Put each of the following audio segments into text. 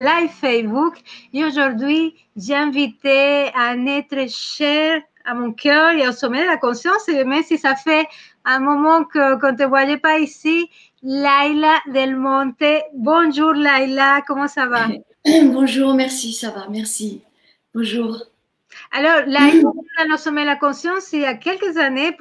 live Facebook. Et aujourd'hui, j'ai invité un être cher à mon cœur et au sommet de la conscience. Et même si ça fait un moment qu'on ne te voyait pas ici, Laila Del Monte. Bonjour Laila, comment ça va? Bonjour, merci, ça va, merci. Bonjour. Alors, Laila dans le sommet de la conscience il y a quelques années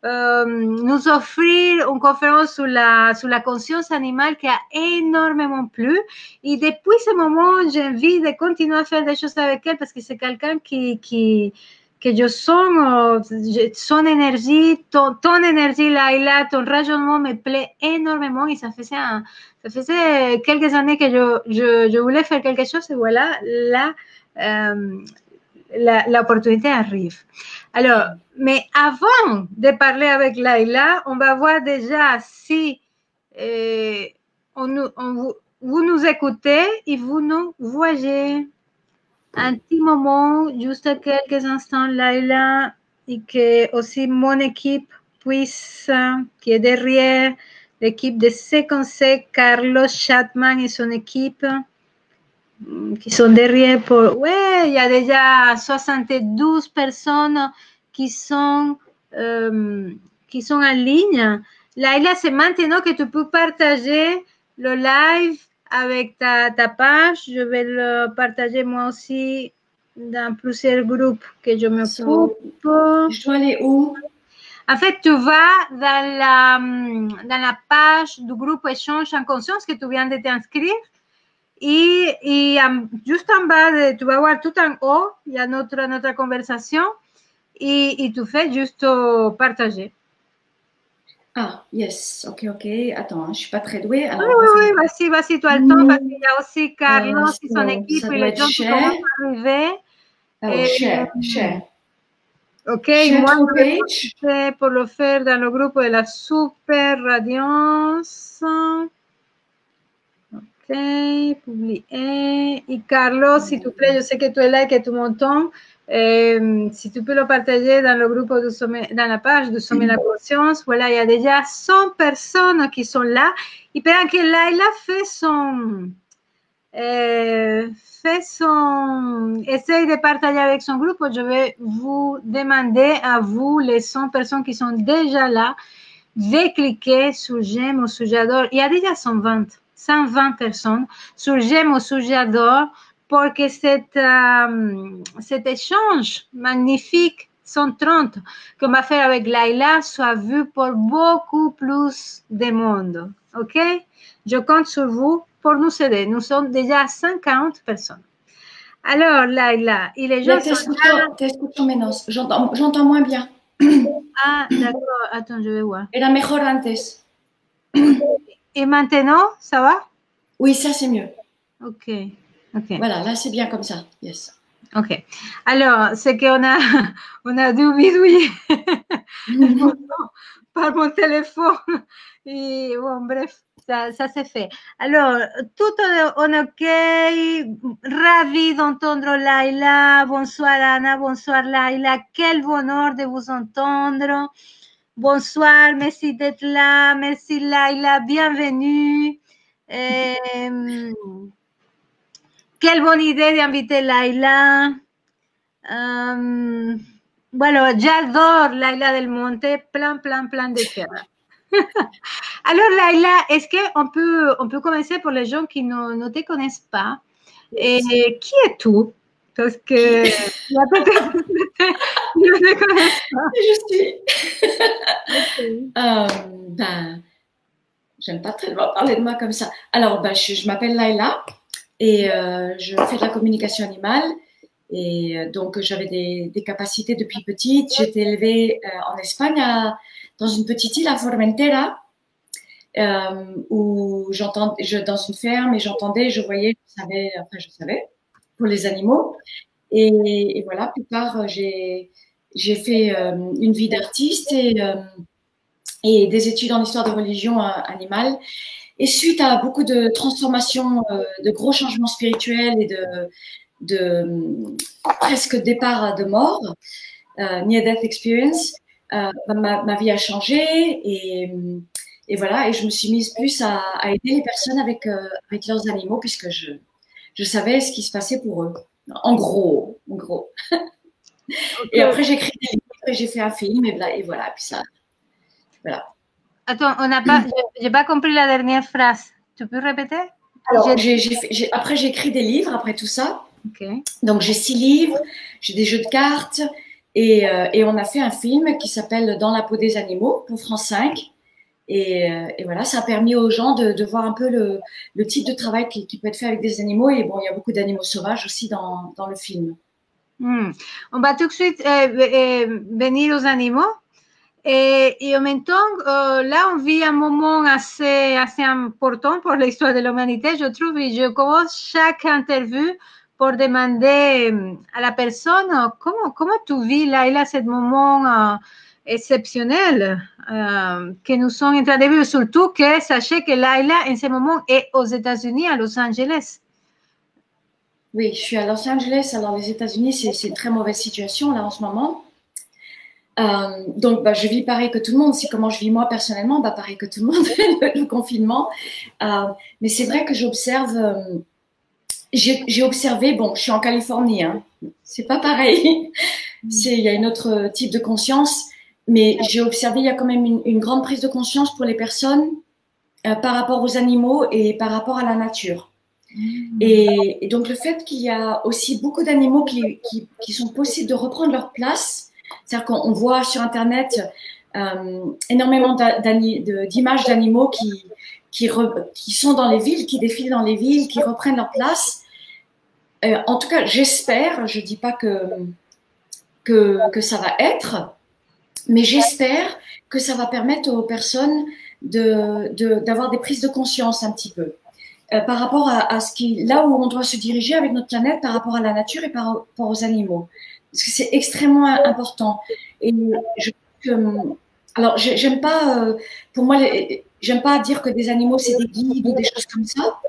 nous offrir une conférence sur la conscience animale qui a énormément plu. Et depuis ce moment, j'ai envie de continuer à faire des choses avec elle parce que c'est quelqu'un que je sens, son énergie, ton énergie, Laila, ton rayonnement me plaît énormément et ça faisait quelques années que je voulais faire quelque chose et voilà, là, l'opportunité arrive. Alors, mais avant de parler avec Laila, on va voir déjà si vous nous écoutez et vous nous voyez. Un petit moment, juste quelques instants, Laila, et que aussi mon équipe puisse, qui est derrière, l'équipe de C-Conseil, Carlos Chatman et son équipe, qui sont derrière pour... Ouais, il y a déjà 72 personnes qui sont en ligne. Laila, c'est maintenant que tu peux partager le live avec ta page. Je vais le partager moi aussi dans plusieurs groupes que je m'occupe. Je dois aller où? En fait, tu vas dans la page du groupe Échange en conscience que tu viens de t'inscrire. Et juste en bas, tu vas voir tout en haut, il y a notre conversation et tu fais juste partager. Ah, yes, ok. Attends, je ne suis pas très douée. Alors, oui, vas-y, tu as le temps parce qu'il y a aussi Carlos et son équipe ça et doit les être gens qui commencent à arriver. Oh, share. Ok, Share moi, to je vais page. commencer pour le faire dans le groupe de la Super Radiance. Ok, publier. Et Carlos, s'il te plaît, je sais que tu es là et que tu m'entends. Si tu peux le partager dans le groupe du sommet, dans la page du sommet de la conscience. Voilà, il y a déjà 100 personnes qui sont là. Et pendant que Laila essaye de partager avec son groupe, je vais vous demander à vous, les 100 personnes qui sont déjà là, de cliquer sur j'aime ou sur j'adore. Il y a déjà 120 personnes sur j'aime ou sur j'adore pour que cet échange magnifique 130 qu'on va faire avec Laila soit vu par beaucoup plus de monde. OK? Je compte sur vous pour nous aider. Nous sommes déjà 50 personnes. Alors, Laila, il est gens sont là. Te escucho menos. J'entends moins bien. Ah, d'accord. Attends, je vais voir. Era mejor antes. Et maintenant, ça va? Oui, ça c'est mieux. Ok. Voilà, là c'est bien comme ça. Yes. Ok. Alors, c'est on a dû bidouiller par mon téléphone. Et bon, bref, ça s'est fait. Alors, tout en ok. Ravi d'entendre Laila. Bonsoir Anna, bonsoir Laila. Quel bonheur de vous entendre. Bonsoir, merci d'être là. Merci Laila, bienvenue. Quelle bonne idée d'inviter Laila. Bueno, j'adore Laila Del Monte, plein de cœur. Alors Laila, est-ce qu'on peut commencer pour les gens qui ne te connaissent pas? Et qui es-tu? Parce que ne te connaissent pas. Je suis. Okay. J'aime pas tellement parler de moi comme ça. Alors, je m'appelle Laila et je fais de la communication animale. Et donc, j'avais des capacités depuis petite. J'étais élevée en Espagne, dans une petite île à Formentera, où dans une ferme, et j'entendais, je voyais, je savais, pour les animaux. Et voilà, plus tard, j'ai fait une vie d'artiste et des études en histoire de religion animale. Et suite à beaucoup de transformations, de gros changements spirituels et de presque départ de mort, near death experience, ma vie a changé et et voilà, et je me suis mise plus à aider les personnes avec leurs animaux, puisque je savais ce qui se passait pour eux. En gros, en gros. Ok. Et après, j'ai écrit des livres et j'ai fait un film, et voilà, et puis ça, voilà. Attends, j'ai pas compris la dernière phrase. Tu peux répéter? Alors, après, j'ai écrit des livres après tout ça. Okay. Donc, j'ai 6 livres, j'ai des jeux de cartes, et on a fait un film qui s'appelle Dans la peau des animaux pour France 5. Et voilà, ça a permis aux gens de voir un peu le type de travail qui peut être fait avec des animaux. Et bon, il y a beaucoup d'animaux sauvages aussi dans le film. On va tout de suite venir aux animaux. Et en même temps, là, on vit un moment assez important pour l'histoire de l'humanité, je trouve. Et je commence chaque interview pour demander à la personne comment tu vis, Laila, ce moment exceptionnel que nous sommes en train de vivre. Surtout que sachez que Laila, en ce moment, est aux États-Unis, à Los Angeles. Oui, je suis à Los Angeles. Alors, les États-Unis, c'est une très mauvaise situation là en ce moment. Donc, je vis pareil que tout le monde. C'est comment je vis moi personnellement, pareil que tout le monde, le confinement. Mais c'est vrai que j'observe. J'ai observé. Bon, je suis en Californie. Hein, c'est pas pareil. Il y a un autre type de conscience. Mais j'ai observé, il y a quand même une grande prise de conscience pour les personnes par rapport aux animaux et par rapport à la nature. Et donc, le fait qu'il y a aussi beaucoup d'animaux qui sont possibles de reprendre leur place. C'est-à-dire qu'on voit sur Internet énormément d'images d'animaux qui sont dans les villes, qui défilent dans les villes, qui reprennent leur place. En tout cas, j'espère, je ne dis pas que ça va être, mais j'espère que ça va permettre aux personnes d'avoir des prises de conscience un petit peu. Par rapport à là où on doit se diriger avec notre planète, par rapport à la nature et par rapport aux animaux. Parce que c'est extrêmement important. Et alors, j'aime pas, pour moi, j'aime pas dire que des animaux, c'est des guides ou des choses comme ça,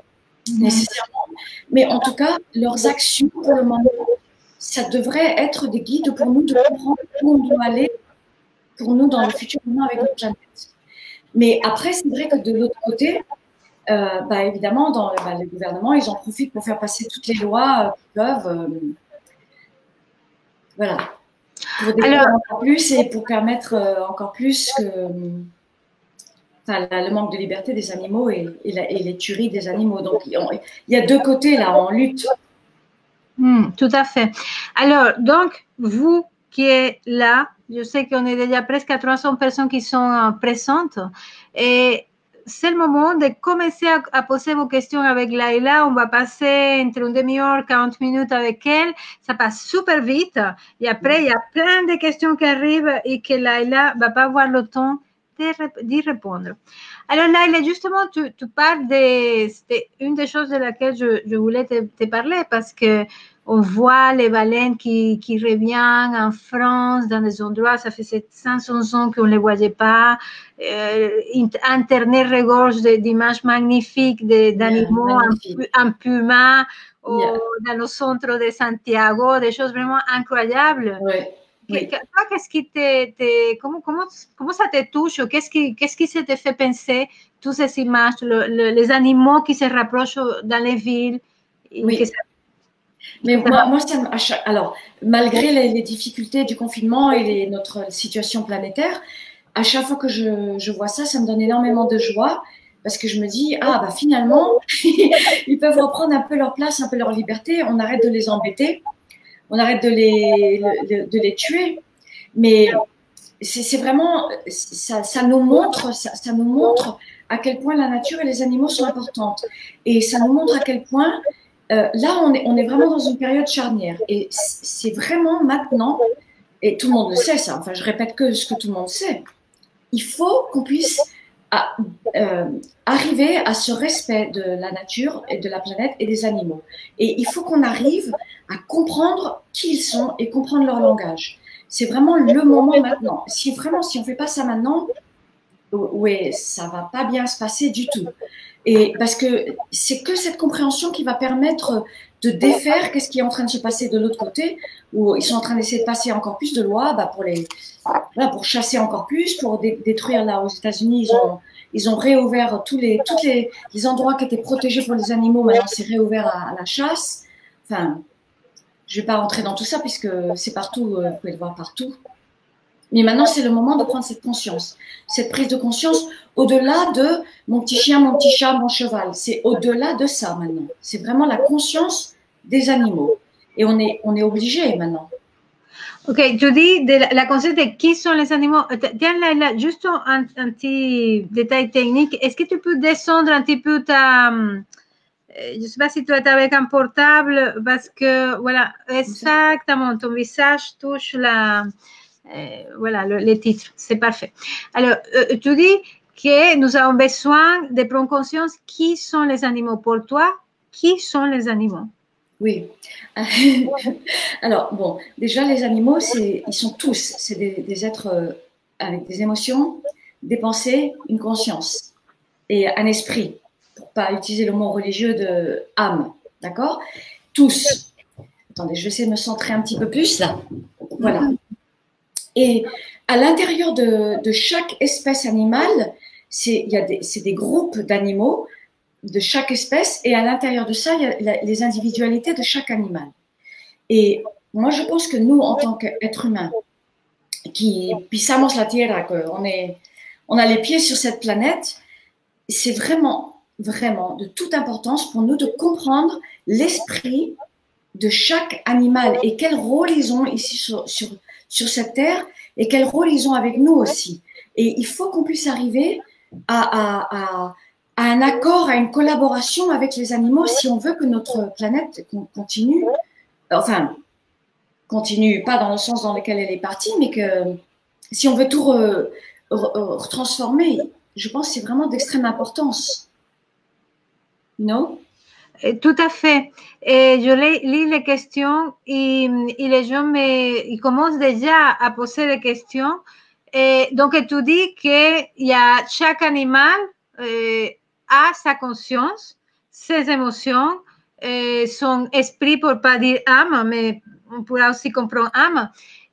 nécessairement. Mais en tout cas, leurs actions, pour le moment, ça devrait être des guides pour nous de comprendre où on doit aller pour nous dans le futur moment avec notre planète. Mais après, c'est vrai que de l'autre côté, évidemment, dans le gouvernement, ils en profitent pour faire passer toutes les lois qu'ils peuvent. Voilà. Pour découvrir encore plus et pour permettre encore plus que le manque de liberté des animaux et les tueries des animaux. Donc, il y a deux côtés là en lutte. Tout à fait. Alors, donc, vous qui êtes là, je sais qu'on est déjà presque à 300 personnes qui sont présentes et c'est le moment de commencer à poser vos questions avec Laila. On va passer entre une demi-heure, 40 minutes avec elle. Ça passe super vite. Et après, il y a plein de questions qui arrivent et que Laila va pas avoir le temps d'y répondre. Alors Laila, justement, tu parles c'était une des choses de laquelle je voulais te parler parce que on voit les baleines qui reviennent en France dans des endroits, ça fait 700 ans qu'on ne les voyait pas. Internet regorge d'images magnifiques d'animaux en puma dans le centre de Santiago, des choses vraiment incroyables. Ouais. Oui. Toi, qu'est-ce qui comment ça te touche? Qu'est-ce qui se te fait penser toutes ces images, les animaux qui se rapprochent dans les villes? Oui. Mais moi alors, malgré les difficultés du confinement et notre situation planétaire, à chaque fois que je vois ça, ça me donne énormément de joie parce que je me dis, finalement, ils peuvent reprendre un peu leur place, un peu leur liberté, on arrête de les embêter, on arrête de les tuer. Mais c'est vraiment, ça nous montre à quel point la nature et les animaux sont importantes. Et ça nous montre à quel point là, on est vraiment dans une période charnière. Et c'est vraiment maintenant, et tout le monde le sait ça, enfin je répète que ce que tout le monde sait, il faut qu'on puisse arriver à ce respect de la nature et de la planète et des animaux. Et il faut qu'on arrive à comprendre qui ils sont et comprendre leur langage. C'est vraiment le moment maintenant. Si on ne fait pas ça maintenant, oui, ça ne va pas bien se passer du tout. Et parce que c'est que cette compréhension qui va permettre de défaire qu'est-ce qui est en train de se passer de l'autre côté, où ils sont en train d'essayer de passer encore plus de lois pour chasser encore plus, pour détruire. Là, aux États-Unis, ils ont réouvert tous les endroits qui étaient protégés pour les animaux. Maintenant, c'est réouvert à la chasse. Enfin, je ne vais pas rentrer dans tout ça puisque c'est partout, vous pouvez le voir partout. Mais maintenant, c'est le moment de prendre cette conscience, cette prise de conscience au-delà de mon petit chien, mon petit chat, mon cheval. C'est au-delà de ça maintenant. C'est vraiment la conscience des animaux. Et on est obligé maintenant. Ok, tu dis de la conscience de qui sont les animaux. Tiens, là, juste un petit détail technique. Est-ce que tu peux descendre un petit peu ta... je ne sais pas si tu es avec un portable, parce que, voilà, exactement, ton visage touche voilà, les titres. C'est parfait. Alors, tu dis que nous avons besoin de prendre conscience qui sont les animaux pour toi. Qui sont les animaux? Oui. Alors, bon, déjà, les animaux, ils sont tous, c'est des êtres avec des émotions, des pensées, une conscience et un esprit, pour pas utiliser le mot religieux de âme, d'accord? Tous. Attendez, je vais essayer de me centrer un petit peu plus, là. Voilà. Et à l'intérieur de chaque espèce animale, c'est des groupes d'animaux de chaque espèce, et à l'intérieur de ça, il y a les individualités de chaque animal. Et moi, je pense que nous, en tant qu'êtres humains, qui pisamos la tierra, on a les pieds sur cette planète, c'est vraiment, vraiment de toute importance pour nous de comprendre l'esprit de chaque animal et quel rôle ils ont ici sur cette terre et quel rôle ils ont avec nous aussi. Et il faut qu'on puisse arriver à un accord, à une collaboration avec les animaux si on veut que notre planète continue, enfin, continue pas dans le sens dans lequel elle est partie, mais que si on veut tout transformer, je pense que c'est vraiment d'extrême importance. Non? Tout à fait. Et je lis les questions et les gens ils commencent déjà à poser des questions. Et donc, tu dis que chaque animal a sa conscience, ses émotions, son esprit, pour ne pas dire âme, mais on pourra aussi comprendre âme.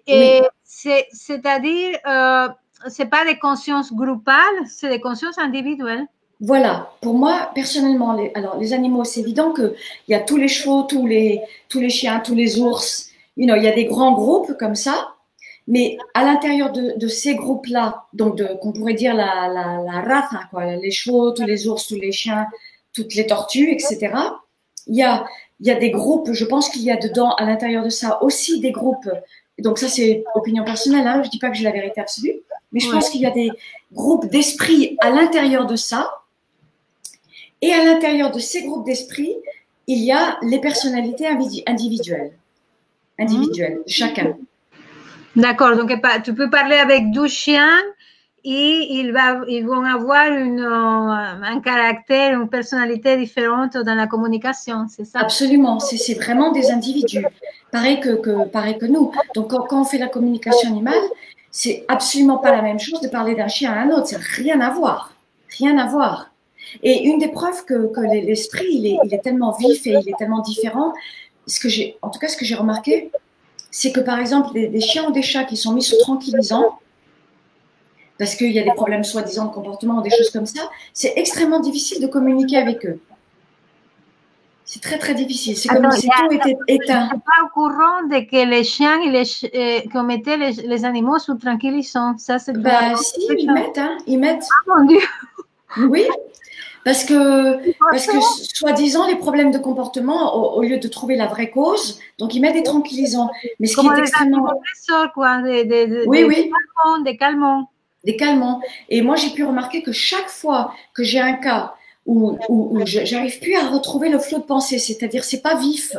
Et oui. C'est-à-dire, ce n'est pas des consciences groupales, c'est des consciences individuelles. Voilà, pour moi, personnellement, les animaux, c'est évident qu'il y a tous les chevaux, tous les chiens, tous les ours, il y a des grands groupes comme ça, mais à l'intérieur de ces groupes-là, donc qu'on pourrait dire la raza, quoi, les chevaux, tous les ours, tous les chiens, toutes les tortues, etc., il y a des groupes, je pense qu'il y a dedans, à l'intérieur de ça, aussi des groupes, donc ça c'est opinion personnelle, hein, je dis pas que j'ai la vérité absolue, mais je pense qu'il y a des groupes d'esprit à l'intérieur de ça. Et à l'intérieur de ces groupes d'esprit, il y a les personnalités individuelles, chacun. D'accord, donc tu peux parler avec 12 chiens et ils vont avoir un caractère, une personnalité différente dans la communication, c'est ça? Absolument, c'est vraiment des individus, pareil que nous. Donc quand on fait la communication animale, c'est absolument pas la même chose de parler d'un chien à un autre, c'est rien à voir, rien à voir. Et une des preuves que l'esprit, il est tellement vif et il est tellement différent, en tout cas, ce que j'ai remarqué, c'est que par exemple, des chiens ou des chats qui sont mis sous tranquillisant, parce qu'il y a des problèmes soi-disant de comportement ou des choses comme ça, c'est extrêmement difficile de communiquer avec eux. C'est très, très difficile. C'est comme si tout était éteint. Je ne suis pas au courant de que les chiens qu'on mettait les animaux sous tranquillisant. Ça, c'est si, ils mettent. Ah, mon Dieu! Oui, parce que soi-disant, les problèmes de comportement, au lieu de trouver la vraie cause, donc ils mettent des tranquillisants. Mais ce qui est extrêmement… quoi, des calmants. Des calmants. Et moi, j'ai pu remarquer que chaque fois que j'ai un cas où j'arrive plus à retrouver le flot de pensée, c'est-à-dire c'est pas vif,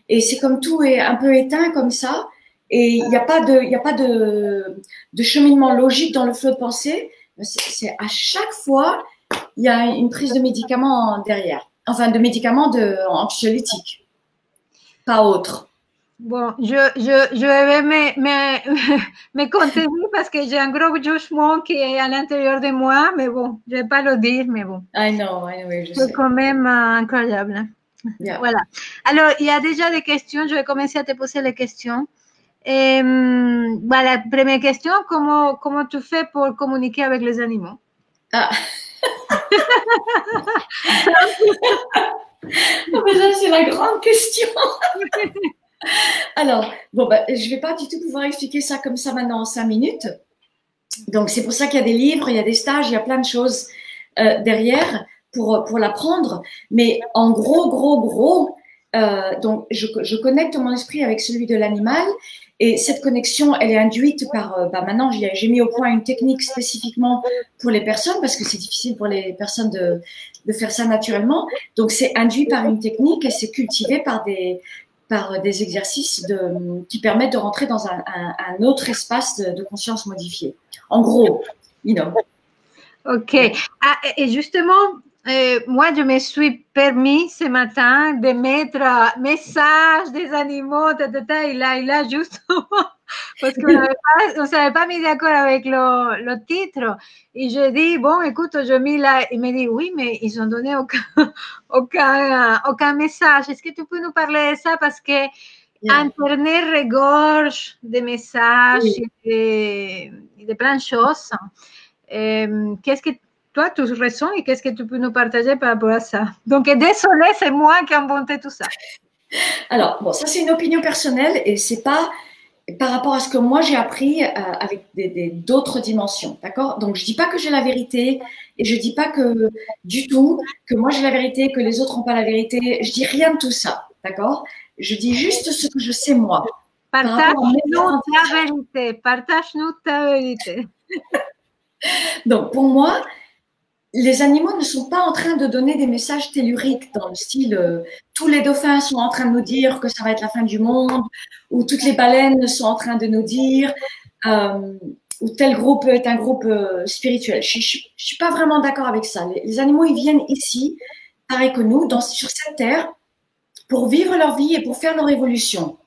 et c'est comme tout est un peu éteint comme ça, et il n'y a pas de cheminement logique dans le flot de pensée, c'est à chaque fois… il y a une prise de médicaments derrière. Enfin, de médicaments anxiolytiques. Pas autre. Bon, je vais me contenir parce que j'ai un gros jugement qui est à l'intérieur de moi, mais bon, je ne vais pas le dire, mais bon. I know, oui, je C'est sais. quand même incroyable. Yeah. Voilà. Alors, il y a déjà des questions. Je vais commencer à te poser les questions. Voilà, première question, comment tu fais pour communiquer avec les animaux? Ah. Oh, mais ça, c'est la grande question. Alors, bon, je ne vais pas du tout pouvoir expliquer ça comme ça maintenant en 5 minutes. Donc, c'est pour ça qu'il y a des livres, il y a des stages, il y a plein de choses derrière pour l'apprendre. Mais en gros, donc, je connecte mon esprit avec celui de l'animal. Et cette connexion, elle est induite par, maintenant, j'ai mis au point une technique spécifiquement pour les personnes parce que c'est difficile pour les personnes de faire ça naturellement. Donc, c'est induit par une technique et c'est cultivé par des exercices qui permettent de rentrer dans un autre espace de conscience modifiée. En gros, you know. Ok. Ah, et justement, moi, je me suis permis ce matin de mettre message des animaux, il a justement, parce qu'on ne s'avait pas mis d'accord avec le titre. Et je dis, bon, écoute, je mis là, il me dit, oui, mais ils n'ont donné aucun message. Est-ce que tu peux nous parler de ça? Parce que Internet regorge de messages et de plein de choses. Qu'est-ce que toi, tu ressens et qu'est-ce que tu peux nous partager par rapport à ça? Donc, désolé, c'est moi qui ai inventé tout ça. Alors, bon, ça, c'est une opinion personnelle et c'est pas par rapport à ce que moi j'ai appris avec d'autres dimensions, d'accord? Donc, je dis pas que j'ai la vérité et je dis pas que du tout que moi j'ai la vérité, que les autres n'ont pas la vérité. Je dis rien de tout ça, d'accord? Je dis juste ce que je sais moi. Partage-nous ta vérité. Partage-nous ta vérité. Donc, pour moi, les animaux ne sont pas en train de donner des messages telluriques dans le style tous les dauphins sont en train de nous dire que ça va être la fin du monde, ou toutes les baleines sont en train de nous dire, ou tel groupe est un groupe spirituel. Je suis pas vraiment d'accord avec ça. Les animaux, ils viennent ici, pareil que nous, sur cette terre, pour vivre leur vie et pour faire leur évolution.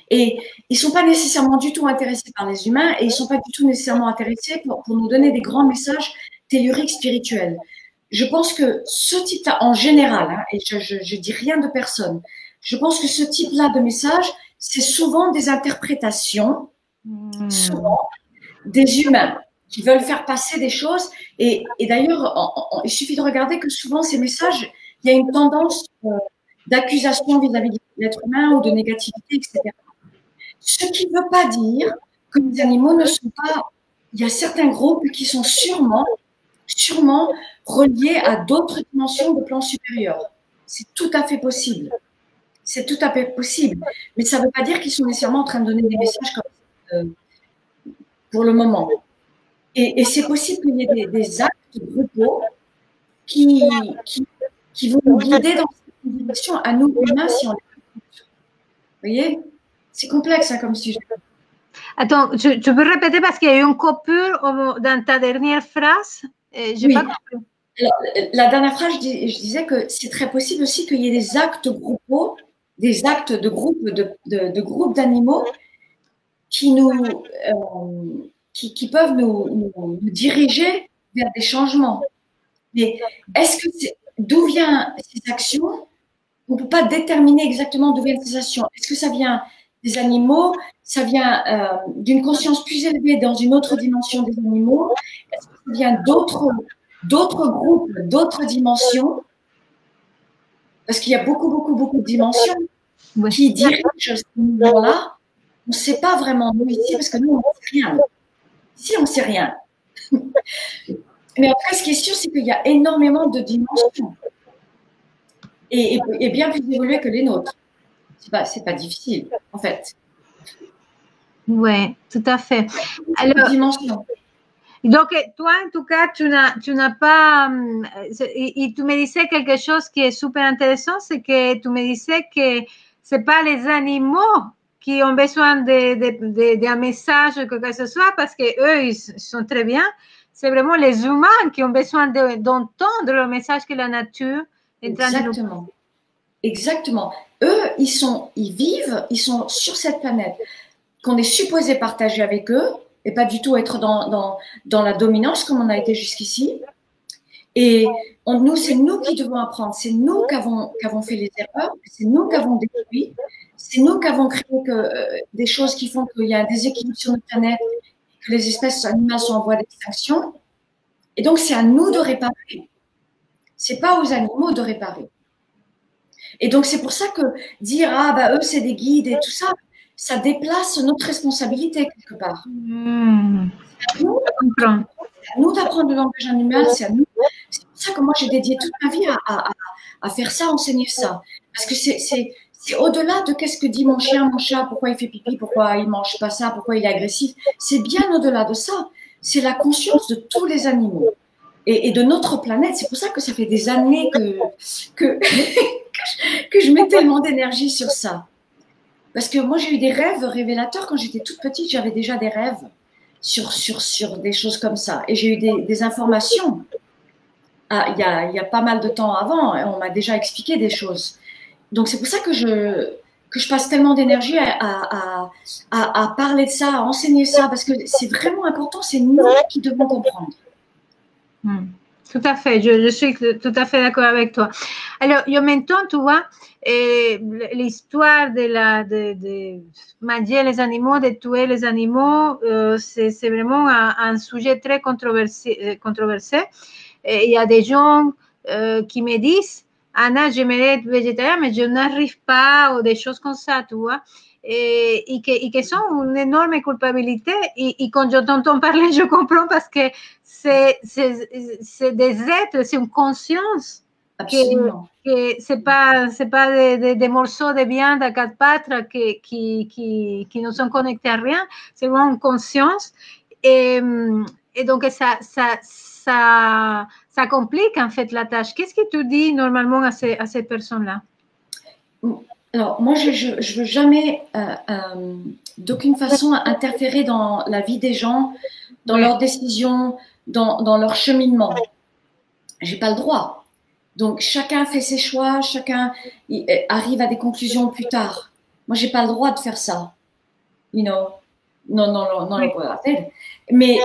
Et ils sont pas nécessairement du tout intéressés par les humains et ils sont pas du tout nécessairement intéressés pour nous donner des grands messages telluriques spirituels. Je pense que ce type-là, en général, hein, et je dis rien de personne, je pense que ce type-là de message, c'est souvent des interprétations, souvent des humains qui veulent faire passer des choses. Et d'ailleurs, il suffit de regarder que souvent ces messages, il y a une tendance d'accusation vis-à-vis de l'être humain ou de négativité, etc. Ce qui ne veut pas dire que les animaux ne sont pas. Il y a certains groupes qui sont sûrement reliés à d'autres dimensions de plans supérieurs. C'est tout à fait possible. C'est tout à fait possible. Mais ça ne veut pas dire qu'ils sont nécessairement en train de donner des messages comme ça pour le moment. Et c'est possible qu'il y ait des actes groupaux qui vont nous guider dans cette direction à nous humains si on les écoute. Vous voyez? C'est complexe hein, comme sujet. Attends, tu peux répéter parce qu'il y a eu une coupure dans ta dernière phrase. Oui. Pas compris. Alors, la dernière phrase, je disais que c'est très possible aussi qu'il y ait des actes groupaux, des actes de groupe, de groupes d'animaux qui qui peuvent nous diriger vers des changements. Mais d'où viennent ces actions? On ne peut pas déterminer exactement d'où viennent ces actions. Est-ce que ça vient des animaux? Ça vient d'une conscience plus élevée dans une autre dimension des animaux? Est-ce que ça vient d'autres groupes, d'autres dimensions? Parce qu'il y a beaucoup de dimensions qui dirigent ce mouvement-là. On ne sait pas vraiment nous ici, parce que nous, on ne sait rien. Ici, on ne sait rien. Mais après, ce qui est sûr, c'est qu'il y a énormément de dimensions. Et bien plus évoluées que les nôtres. C'est pas difficile, en fait. Oui, tout à fait. Alors, dimension. Donc, toi, en tout cas, tu n'as pas... Et tu me disais quelque chose qui est super intéressant, c'est que tu me disais que ce n'est pas les animaux qui ont besoin d'un message, quoi que ce soit, parce qu'eux, ils sont très bien. C'est vraiment les humains qui ont besoin d'entendre le message que la nature est en train de nous... Exactement. Eux, ils vivent, ils sont sur cette planète qu'on est supposé partager avec eux et pas du tout être dans la dominance comme on a été jusqu'ici. Et nous, c'est nous qui devons apprendre. C'est nous qui avons fait les erreurs. C'est nous qui avons détruit. C'est nous qui avons créé des choses qui font qu'il y a un déséquilibre sur notre planète, que les espèces animales sont en voie d'extinction. Et donc, c'est à nous de réparer. C'est pas aux animaux de réparer. Et donc, c'est pour ça que dire, ah, bah, eux, c'est des guides et tout ça, ça déplace notre responsabilité quelque part. C'est à nous d'apprendre le langage animal, c'est à nous. C'est pour ça que moi, j'ai dédié toute ma vie à faire ça, enseigner ça. Parce que c'est au-delà de qu'est-ce que dit mon chien, mon chat, pourquoi il fait pipi, pourquoi il mange pas ça, pourquoi il est agressif. C'est bien au-delà de ça. C'est la conscience de tous les animaux et de notre planète. C'est pour ça que ça fait des années que je mets tellement d'énergie sur ça. Parce que moi, j'ai eu des rêves révélateurs. Quand j'étais toute petite, j'avais déjà des rêves sur des choses comme ça. Et j'ai eu des informations. Il y a pas mal de temps avant, on m'a déjà expliqué des choses. Donc, c'est pour ça que je passe tellement d'énergie à parler de ça, à enseigner ça, parce que c'est vraiment important, c'est nous qui devons comprendre. Tout à fait, je suis tout à fait d'accord avec toi. Alors, en même temps, tu vois, l'histoire de manger les animaux, de tuer les animaux, c'est vraiment un sujet très controversé. Et il y a des gens qui me disent, Anna, j'aimerais être végétarien, mais je n'arrive pas, ou des choses comme ça, tu vois. Et que sont une énorme culpabilité. Et quand je t'entends parler, je comprends parce que c'est des êtres, c'est une conscience. Absolument. Que c'est pas des morceaux de viande à quatre pattes qui ne sont connectés à rien, c'est vraiment une conscience. Et donc, ça complique en fait la tâche. Qu'est-ce que tu dis normalement à ces personnes-là? Alors, moi, je ne veux jamais, d'aucune façon, interférer dans la vie des gens, dans leurs décisions, dans leur cheminement. Je n'ai pas le droit. Donc, chacun fait ses choix, chacun arrive à des conclusions plus tard. Moi, je n'ai pas le droit de faire ça. You know? Non, mais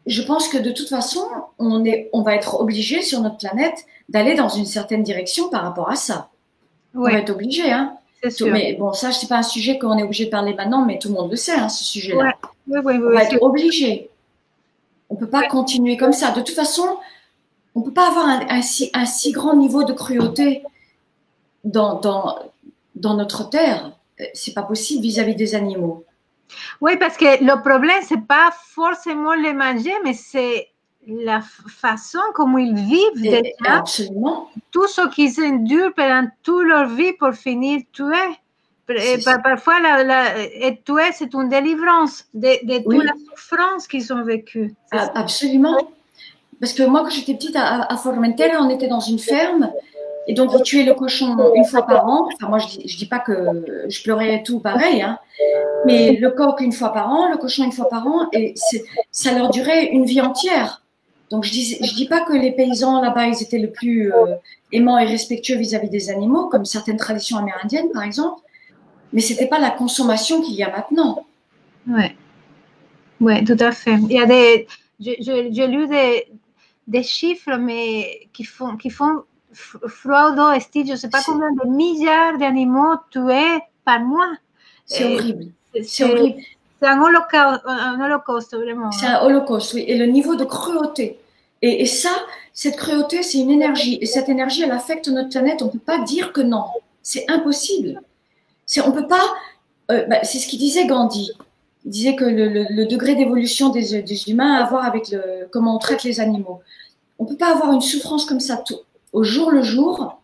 je pense que de toute façon, on va être obligé sur notre planète d'aller dans une certaine direction par rapport à ça. Oui. On va être obligé, hein. C'est sûr. Mais bon, ça, c'est pas un sujet qu'on est obligé de parler maintenant, mais tout le monde le sait, hein, ce sujet-là. Oui, on va être obligé. On peut pas continuer comme ça. De toute façon, on peut pas avoir un si grand niveau de cruauté dans notre terre. C'est pas possible vis-à-vis des animaux. Oui, parce que le problème, c'est pas forcément les manger, mais c'est la façon comme ils vivent déjà. Absolument. Tout ce qu'ils endurent pendant toute leur vie pour finir tués. Parfois, être tué, c'est une délivrance de toute la souffrance qu'ils ont vécue. Absolument. Parce que moi, quand j'étais petite à Formentera, on était dans une ferme. Et donc, ils tuaient le cochon une fois par an. Enfin, moi, je dis pas que je pleurais tout pareil, hein. Mais le coq une fois par an, le cochon une fois par an, et ça leur durait une vie entière. Donc, je dis pas que les paysans là-bas, ils étaient le plus aimants et respectueux vis-à-vis des animaux, comme certaines traditions amérindiennes, par exemple. Mais c'était pas la consommation qu'il y a maintenant. Ouais, tout à fait. Il y a j'ai lu des chiffres, mais qui font fraude au style, je ne sais pas combien de milliards d'animaux tués par mois. C'est horrible. C'est horrible. C'est un holocauste, vraiment. C'est un holocauste, oui. Et le niveau de cruauté. Et ça, cette cruauté, c'est une énergie. Et cette énergie, elle affecte notre planète. On ne peut pas dire que non. C'est impossible. On peut pas. C'est ce qu'il disait Gandhi. Il disait que le degré d'évolution des humains a à voir avec comment on traite les animaux. On ne peut pas avoir une souffrance comme ça au jour le jour.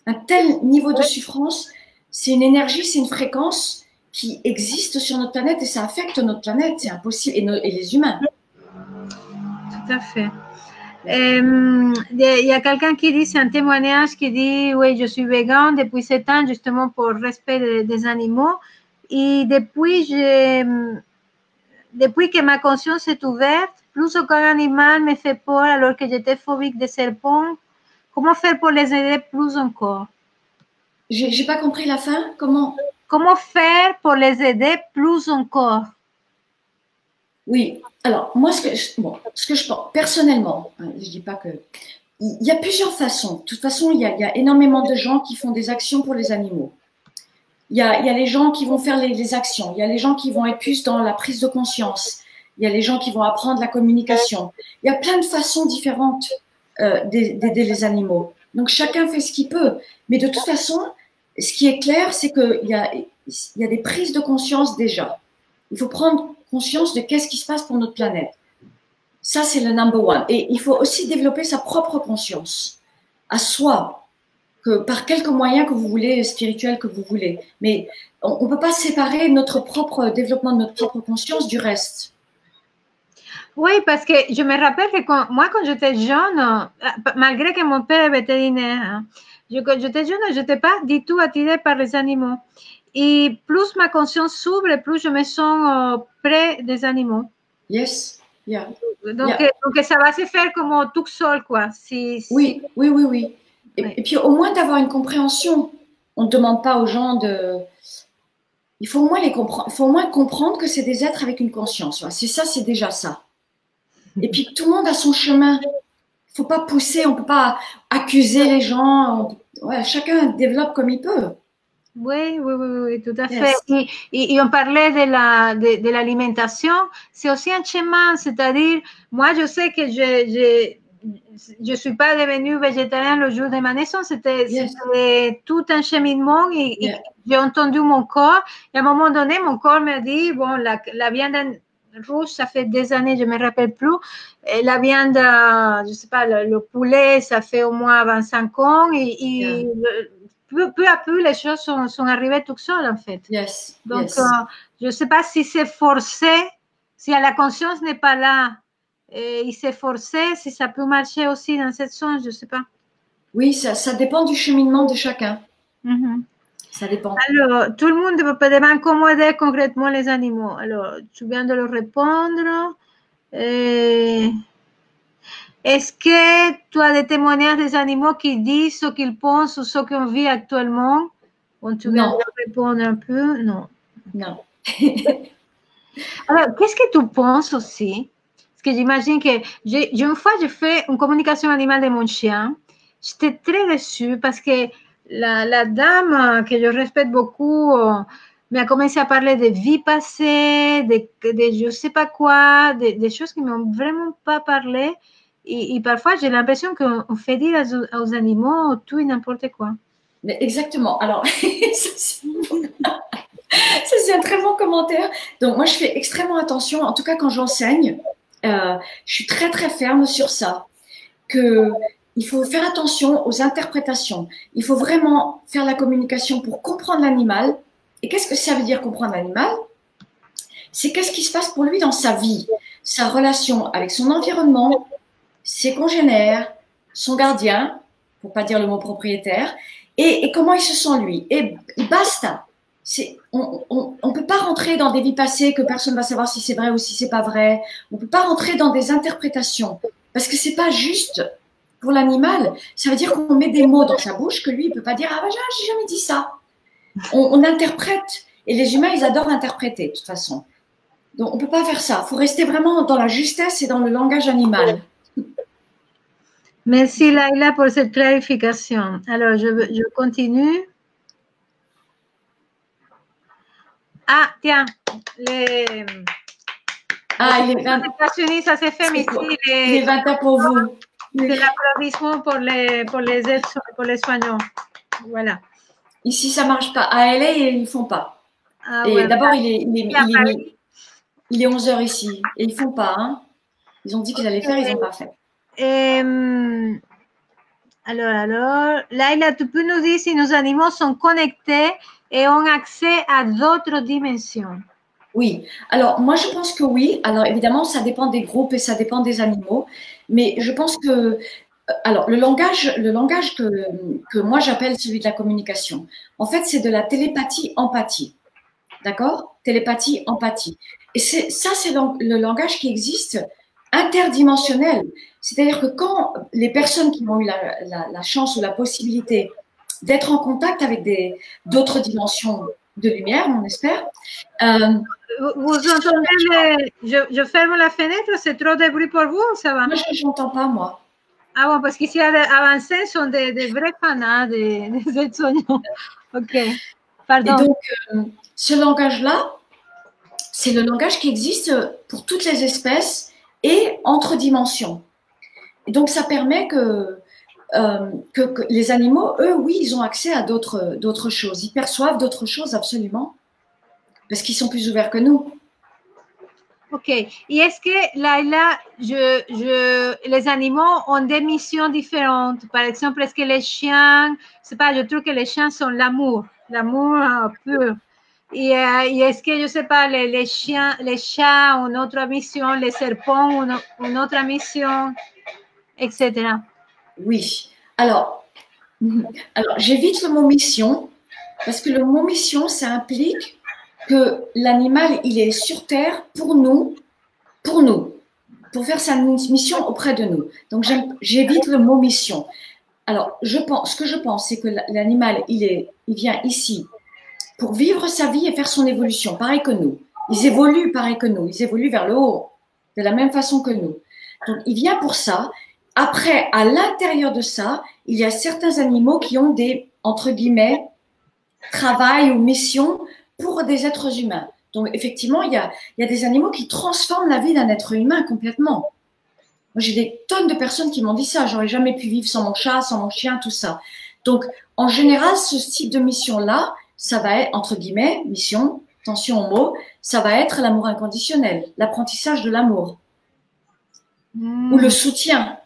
Un tel niveau de souffrance, c'est une énergie, c'est une fréquence qui existe sur notre planète et ça affecte notre planète. C'est impossible. Et les humains. Tout à fait. Il y a quelqu'un qui dit, c'est un témoignage qui dit, oui, je suis végane depuis 7 ans, justement pour le respect des animaux. Et depuis que ma conscience est ouverte, plus aucun animal me fait peur alors que j'étais phobique des serpents. Comment faire pour les aider plus encore? J'ai pas compris la fin. Comment? Comment faire pour les aider plus encore? Oui. Alors, moi, ce que je pense, personnellement, hein, je dis pas que… Il y a plusieurs façons. De toute façon, il y a énormément de gens qui font des actions pour les animaux. Il y a les gens qui vont faire les actions. Il y a les gens qui vont être plus dans la prise de conscience. Il y a les gens qui vont apprendre la communication. Il y a plein de façons différentes d'aider les animaux. Donc, chacun fait ce qu'il peut. Mais de toute façon, ce qui est clair, c'est qu'il y a des prises de conscience déjà. Il faut prendre conscience de qu'est-ce qui se passe pour notre planète. Ça, c'est le number one. Et il faut aussi développer sa propre conscience à soi, que par quelques moyens que vous voulez, spirituels que vous voulez. Mais on ne peut pas séparer notre propre développement de notre propre conscience du reste. Oui, parce que je me rappelle que quand j'étais jeune, malgré que mon père est vétérinaire, hein, quand j'étais jeune, je n'étais pas du tout attirée par les animaux. Et plus ma conscience s'ouvre, plus je me sens près des animaux. Yes, yeah. Donc, donc ça va se faire comme tout seul, quoi. Oui. Et puis au moins d'avoir une compréhension. On ne demande pas aux gens de… Il faut au moins les comprendre. Il faut au moins comprendre que c'est des êtres avec une conscience. C'est ça, c'est déjà ça. Et puis tout le monde a son chemin. Il ne faut pas pousser, on ne peut pas accuser les gens. Chacun développe comme il peut. Oui, tout à fait. Et on parlait de l'alimentation. C'est aussi un chemin, c'est-à-dire, moi, je sais que je suis pas devenue végétarienne le jour de ma naissance. C'était tout un cheminement et j'ai entendu mon corps. Et à un moment donné, mon corps me dit, bon, la viande rouge, ça fait des années, je me rappelle plus. Et la viande, je sais pas, le poulet, ça fait au moins 25 ans. Peu à peu, les choses sont arrivées toutes seules, en fait. Donc, je ne sais pas si c'est forcé, si la conscience n'est pas là, et il s'est forcé, si ça peut marcher aussi dans cette sens, je ne sais pas. Oui, ça dépend du cheminement de chacun. Ça dépend. Alors, tout le monde demande comment aider concrètement les animaux. Alors, tu viens de le répondre. Est-ce que tu as des témoignages des animaux qui disent ce qu'ils pensent ou ce qu'on vit actuellement? Tu viens de répondre un peu? Non. Alors, qu'est-ce que tu penses aussi? Parce que j'imagine que une fois, j'ai fait une communication animale de mon chien. J'étais très déçue parce que la dame que je respecte beaucoup m'a commencé à parler de vie passée, de je ne sais pas quoi, des choses qui ne m'ont vraiment pas parlé. Et parfois, j'ai l'impression qu'on fait dire aux animaux tout et n'importe quoi. Exactement. Alors, ça, c'est un très bon commentaire. Donc, moi, je fais extrêmement attention. En tout cas, quand j'enseigne, je suis très, très ferme sur ça. Il faut faire attention aux interprétations. Il faut vraiment faire la communication pour comprendre l'animal. Et qu'est-ce que ça veut dire comprendre l'animal? C'est qu'est-ce qui se passe pour lui dans sa vie, sa relation avec son environnement, ses congénères, son gardien, pour pas dire le mot propriétaire, et comment il se sent lui. Et basta. On ne peut pas rentrer dans des vies passées que personne ne va savoir si c'est vrai ou si c'est pas vrai. On ne peut pas rentrer dans des interprétations parce que c'est pas juste pour l'animal. Ça veut dire qu'on met des mots dans sa bouche que lui il peut pas dire ah ben j'ai jamais dit ça. On interprète et les humains ils adorent interpréter de toute façon. Donc on peut pas faire ça. Il faut rester vraiment dans la justesse et dans le langage animal. Merci Laila pour cette clarification. Alors je continue. Ah, tiens, les États-Unis, ça s'est fait, mais ici, les 20 ans pour vous. C'est l'applaudissement pour les aides, pour les soignants. Voilà. Ici, ça marche pas. À LA, ils font pas. Et d'abord, il est 11h ici. Et ils font pas. Hein. Ils ont dit qu'ils allaient faire, ils n'ont pas fait. Alors, Laila, tu peux nous dire si nos animaux sont connectés et ont accès à d'autres dimensions? Oui. Alors, moi, je pense que oui. Alors, évidemment, ça dépend des groupes et ça dépend des animaux. Mais je pense que… Alors, le langage que moi, j'appelle celui de la communication, en fait, c'est de la télépathie-empathie. D'accord? Télépathie-empathie. Et ça, c'est le langage qui existe interdimensionnel. C'est-à-dire que quand les personnes qui ont eu la chance ou la possibilité d'être en contact avec d'autres dimensions de lumière, on espère. Vous entendez, je ferme la fenêtre, c'est trop de bruit pour vous ou ça va? Moi, je n'entends pas, moi. Ah bon, parce qu'ici, à Vincennes, sont des vrais fans des aides-soignants. OK, pardon. Et donc, ce langage-là, c'est le langage qui existe pour toutes les espèces et entre dimensions. Et donc, ça permet que les animaux, eux, oui, ils ont accès à d'autres choses. Ils perçoivent d'autres choses, absolument, parce qu'ils sont plus ouverts que nous. OK. Et est-ce que, Laila, les animaux ont des missions différentes? Par exemple, est-ce que les chiens, c'est pas, je trouve que les chiens sont l'amour pur. Et est-ce que, je sais pas, les chiens, les chats ont une autre mission, les serpents ont une autre mission, etc. Oui. Alors j'évite le mot mission, parce que le mot mission, ça implique que l'animal, il est sur Terre pour nous, pour faire sa mission auprès de nous. Donc, j'évite le mot mission. Alors, ce que je pense, c'est que l'animal, il vient ici pour vivre sa vie et faire son évolution, pareil que nous. Ils évoluent pareil que nous. Ils évoluent vers le haut, de la même façon que nous. Donc, il vient pour ça. Après, à l'intérieur de ça, il y a certains animaux qui ont des, entre guillemets, travail ou mission pour des êtres humains. Donc, effectivement, il y a des animaux qui transforment la vie d'un être humain complètement. Moi, j'ai des tonnes de personnes qui m'ont dit ça. J'aurais jamais pu vivre sans mon chat, sans mon chien, tout ça. Donc, en général, ce type de mission-là, ça va être, entre guillemets, mission, attention au mot, ça va être l'amour inconditionnel, l'apprentissage de l'amour. Ou le soutien,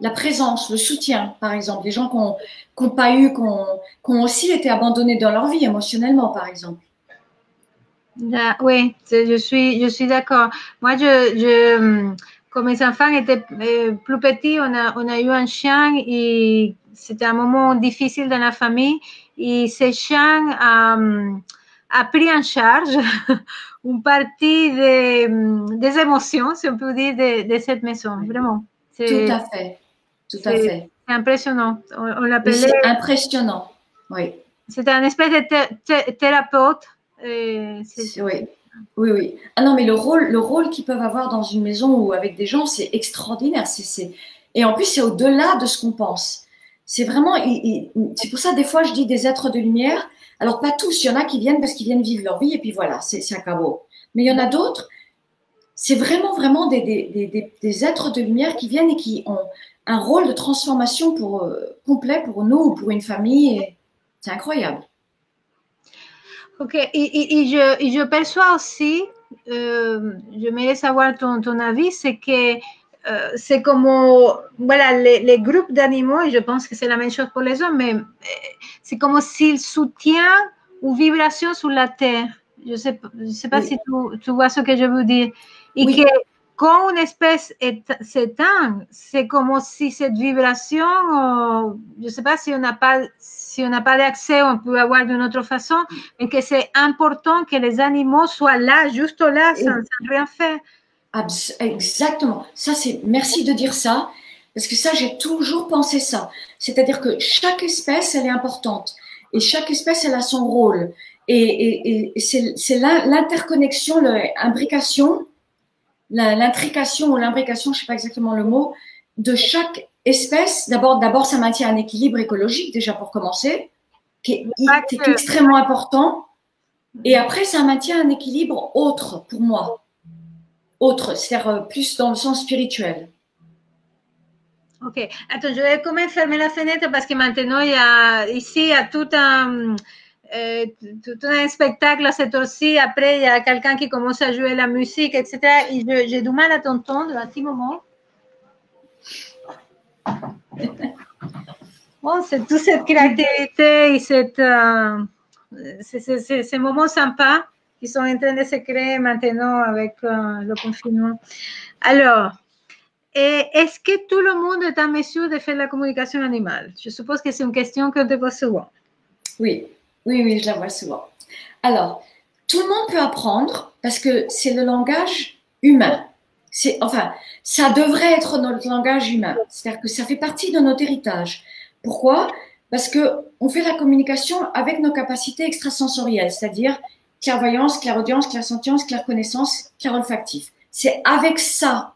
la présence, le soutien, par exemple. Les gens qui n'ont pas eu, qui ont aussi été abandonnés dans leur vie émotionnellement, par exemple. Oui, je suis d'accord. Moi, quand mes enfants étaient plus petits, on a eu un chien et c'était un moment difficile dans la famille. Et ce chien a pris en charge une partie des émotions, si on peut dire, de cette maison. Vraiment. Tout à fait. Tout à fait. C'est impressionnant. On l'appelait. C'est impressionnant. Oui. C'était un espèce de thérapeute. Oui. Ah non, mais le rôle qu'ils peuvent avoir dans une maison ou avec des gens, c'est extraordinaire. Et en plus, c'est au-delà de ce qu'on pense. C'est vraiment, c'est pour ça, des fois, je dis des êtres de lumière. Alors, pas tous, il y en a qui viennent parce qu'ils viennent vivre leur vie et puis voilà, c'est un cabot. Mais il y en a d'autres, c'est vraiment des êtres de lumière qui viennent et qui ont un rôle de transformation complet pour nous ou pour une famille. C'est incroyable. Ok, et je perçois aussi, j'aimerais savoir ton avis, c'est que c'est comme, voilà, les groupes d'animaux, et je pense que c'est la même chose pour les hommes, mais c'est comme s'ils soutiennent une vibration sur la Terre. Je sais pas si tu vois ce que je veux dire. Et que quand une espèce s'éteint, c'est comme si cette vibration, je ne sais pas si on n'a pas d'accès, on peut avoir d'une autre façon, mais que c'est important que les animaux soient là, juste là, sans rien faire. Exactement. Ça, merci de dire ça, parce que ça, j'ai toujours pensé ça. C'est-à-dire que chaque espèce, elle est importante. Et chaque espèce, elle a son rôle. Et c'est l'interconnexion, l'imbrication, l'intrication ou l'imbrication, je sais pas exactement le mot, de chaque espèce. D'abord, ça maintient un équilibre écologique, déjà pour commencer, qui est extrêmement important. Et après, ça maintient un équilibre autre pour moi. Autre, c'est-à-dire plus dans le sens spirituel. Ok. Attends, je vais quand même fermer la fenêtre parce que maintenant, ici, il y a tout un spectacle à cette heure-ci. Après, il y a quelqu'un qui commence à jouer la musique, etc. Et j'ai du mal à t'entendre à un petit moment. Bon, c'est toute cette créativité et ces moments sympas qui sont en train de se créer maintenant avec le confinement. Alors, est-ce que tout le monde est en mesure de faire la communication animale? Je suppose que c'est une question qu'on te pose souvent. Oui, je la vois souvent. Alors, tout le monde peut apprendre parce que c'est le langage humain. Enfin, ça devrait être notre langage humain. C'est-à-dire que ça fait partie de notre héritage. Pourquoi? parce que on fait la communication avec nos capacités extrasensorielles, c'est-à-dire clairvoyance, clairaudience, clairsentience, clairconnaissance, clairolfactif. C'est avec ça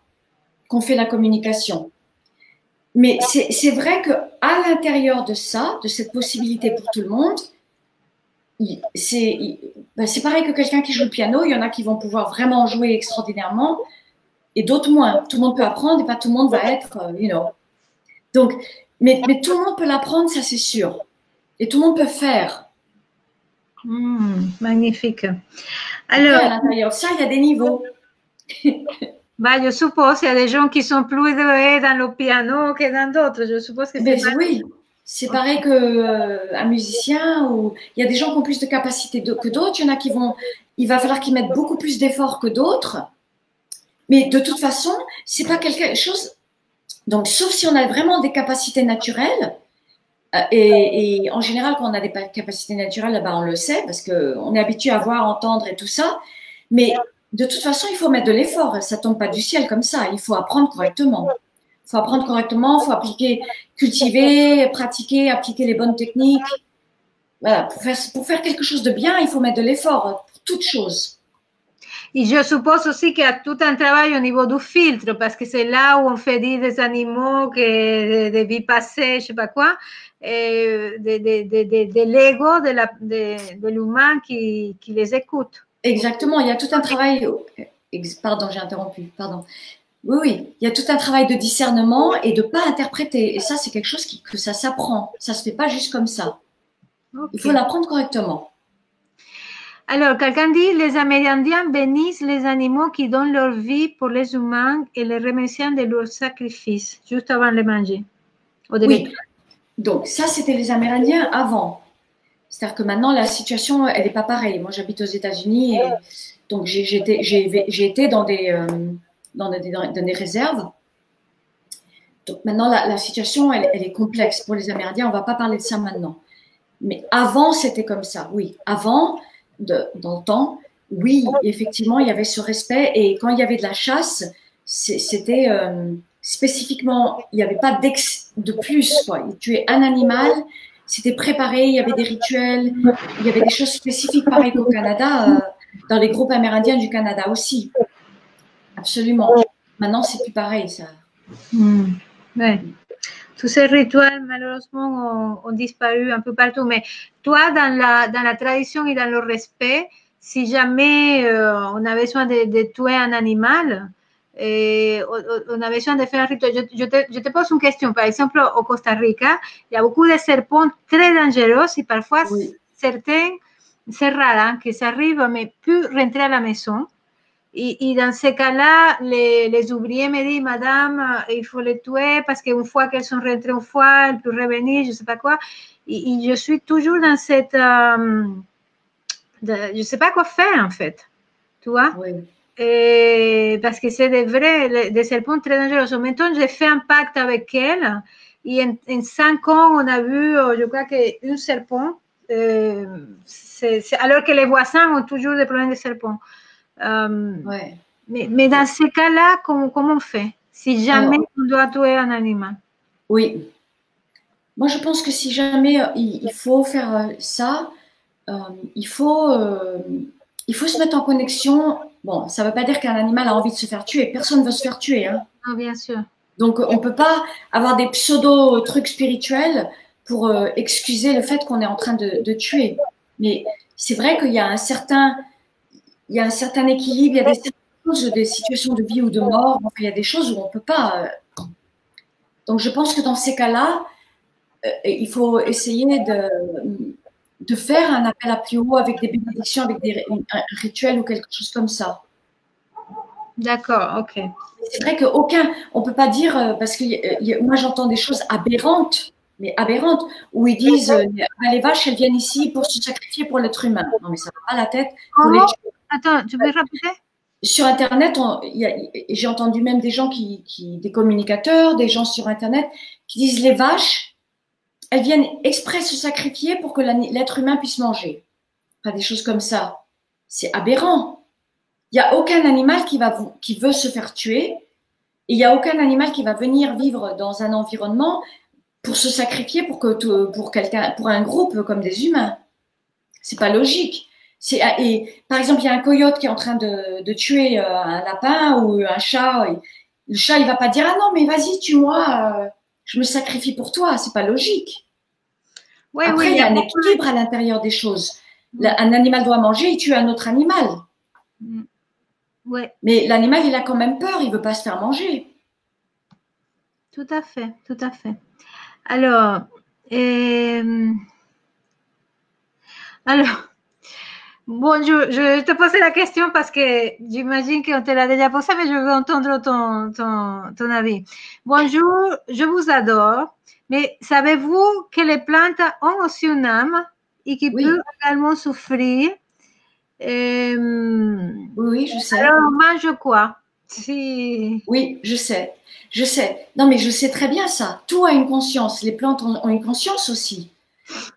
qu'on fait la communication. Mais c'est vrai que à l'intérieur de ça, de cette possibilité pour tout le monde, c'est pareil que quelqu'un qui joue le piano. Il y en a qui vont pouvoir vraiment jouer extraordinairement et d'autres moins. Tout le monde peut apprendre et pas tout le monde va être, Donc, mais tout le monde peut l'apprendre, ça c'est sûr. Et tout le monde peut faire. Magnifique. Alors, après, à l'intérieur de ça, il y a des niveaux. Bah, je suppose qu'il y a des gens qui sont plus doués dans le piano que dans d'autres. Je suppose que c'est oui, c'est pareil qu'un musicien ou il y a des gens qui ont plus de capacité que d'autres. Il y en a qui il va falloir qu'ils mettent beaucoup plus d'efforts que d'autres. Mais de toute façon, c'est pas quelque chose. Donc, sauf si on a vraiment des capacités naturelles. Et en général, quand on a des capacités naturelles, ben, on le sait parce qu'on est habitué à voir, entendre et tout ça. Mais de toute façon, il faut mettre de l'effort. Ça tombe pas du ciel comme ça. Il faut apprendre correctement. Il faut apprendre correctement, il faut appliquer, cultiver, pratiquer, appliquer les bonnes techniques. Voilà, pour faire quelque chose de bien, il faut mettre de l'effort pour toute chose. Et je suppose aussi qu'il y a tout un travail au niveau du filtre, parce que c'est là où on fait dire des animaux que des vies passées, je sais pas quoi, de l'ego de l'humain qui les écoute. Exactement, il y a tout un travail. Pardon, j'ai interrompu, pardon. Oui, il y a tout un travail de discernement et de ne pas interpréter. Et ça, c'est quelque chose que ça s'apprend. Ça ne se fait pas juste comme ça. Okay. Il faut l'apprendre correctement. Alors, quelqu'un dit, les Amérindiens bénissent les animaux qui donnent leur vie pour les humains et les remercient de leur sacrifice, juste avant de les manger. Oui, donc ça, c'était les Amérindiens avant. C'est-à-dire que maintenant, la situation, elle n'est pas pareille. Moi, j'habite aux États-Unis et donc j'ai été dans des réserves. Donc maintenant, la situation, elle est complexe pour les Amérindiens. On ne va pas parler de ça maintenant. Mais avant, c'était comme ça. Oui, avant, dans le temps, oui, effectivement, il y avait ce respect. Et quand il y avait de la chasse, c'était spécifiquement, il n'y avait pas de plus. Quoi. Ils tuaient un animal, c'était préparé, il y avait des rituels, il y avait des choses spécifiques, pareil qu'au Canada, dans les groupes amérindiens du Canada aussi. Absolument. Maintenant, c'est plus pareil, ça. Ouais. Tous ces rituels, malheureusement, ont disparu un peu partout. Mais toi, dans la tradition et dans le respect, si jamais on a besoin de tuer un animal, on a besoin de faire un rituel. Je te pose une question. Par exemple, au Costa Rica, il y a beaucoup de serpents très dangereux et parfois, certains, c'est rare hein, qu'ils arrivent, mais plus rentrer à la maison. Et dans ces cas-là, les ouvriers me disent, madame, il faut les tuer parce qu'une fois qu'elles sont rentrées une fois, elles peuvent revenir, je ne sais pas quoi. Et je suis toujours dans cette... je ne sais pas quoi faire, en fait. Tu vois? Oui. Parce que c'est des serpents très dangereux. Maintenant, j'ai fait un pacte avec elles. Et en 5 ans, on a vu, je crois qu'un serpent, alors que les voisins ont toujours des problèmes de serpents. Ouais. Mais dans ces cas-là, comment on fait si jamais on doit tuer un animal? Oui. Moi, je pense que si jamais il faut faire ça, il faut se mettre en connexion. Bon, ça ne veut pas dire qu'un animal a envie de se faire tuer. Personne ne veut se faire tuer. Hein. Non, bien sûr. Donc, on ne peut pas avoir des pseudo-trucs spirituels pour excuser le fait qu'on est en train de tuer. Mais c'est vrai qu'il y a un certain équilibre, il y a des situations de vie ou de mort, donc il y a des choses où on ne peut pas. Donc je pense que dans ces cas-là, il faut essayer de faire un appel à plus haut avec des bénédictions, avec un rituel ou quelque chose comme ça. D'accord, ok. C'est vrai on ne peut pas dire, parce que moi j'entends des choses aberrantes, où ils disent les vaches, elles viennent ici pour se sacrifier pour l'être humain. Non, mais ça ne va pas la tête. Attends, tu peux répéter? Sur Internet, j'ai entendu même des gens des communicateurs, des gens sur Internet, qui disent les vaches, elles viennent exprès se sacrifier pour que l'être humain puisse manger. Enfin, des choses comme ça. C'est aberrant. Il n'y a aucun animal qui veut se faire tuer. Et il n'y a aucun animal qui va venir vivre dans un environnement pour se sacrifier pour quelqu'un, pour un groupe comme des humains. C'est pas logique. Et par exemple, il y a un coyote qui est en train de tuer un lapin ou un chat. Le chat, il va pas dire ah non mais vas-y tue-moi, je me sacrifie pour toi. C'est pas logique. Oui, Après, oui, il y a un équilibre à l'intérieur des choses. Un animal doit manger, il tue un autre animal. Ouais. Mais l'animal, il a quand même peur, il veut pas se faire manger. Tout à fait, tout à fait. Alors, bon, je te posais la question parce que j'imagine qu'on te l'a déjà posée, mais je veux entendre ton avis. Bonjour, je vous adore, mais savez-vous que les plantes ont aussi une âme et qui Oui. peut également souffrir? Oui, je sais. Alors, on mange quoi? Si... Oui, je sais. Je sais. Non, mais je sais très bien ça. Tout a une conscience. Les plantes ont une conscience aussi.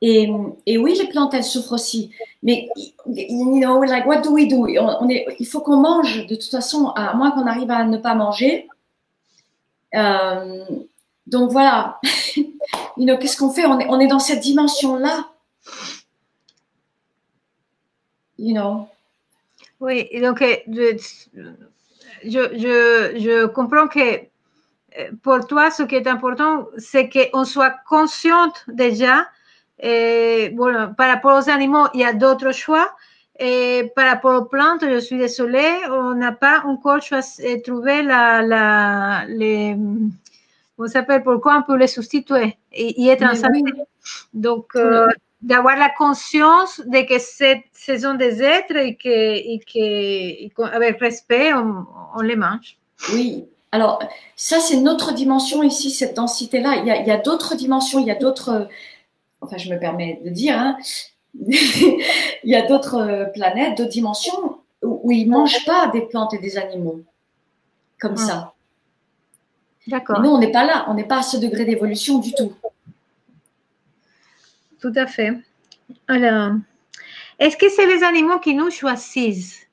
Et oui, les plantes, elles souffrent aussi. Mais, you know, like, what do we do? Il faut qu'on mange, de toute façon, à moins qu'on arrive à ne pas manger. Donc, voilà. You know, qu'est-ce qu'on fait? On est dans cette dimension-là. You know. Oui, donc je comprends que pour toi, ce qui est important, c'est qu'on soit consciente déjà. Bon, par rapport aux animaux, il y a d'autres choix. Et par rapport aux plantes, je suis désolée, on n'a pas encore trouvé on s'appelle pourquoi on peut les substituer et être en santé. Oui. Donc, d'avoir la conscience de que ce sont des êtres et qu'avec respect, on les mange. Oui. Alors, ça, c'est notre dimension ici, cette densité-là. Il y a d'autres dimensions, il y a d'autres. Enfin, je me permets de dire, hein, il y a d'autres planètes, d'autres dimensions où ils ne mangent pas des plantes et des animaux comme ça. D'accord. Mais nous, on n'est pas là, on n'est pas à ce degré d'évolution du tout. Tout à fait. Alors, est-ce que c'est les animaux qui nous choisissent?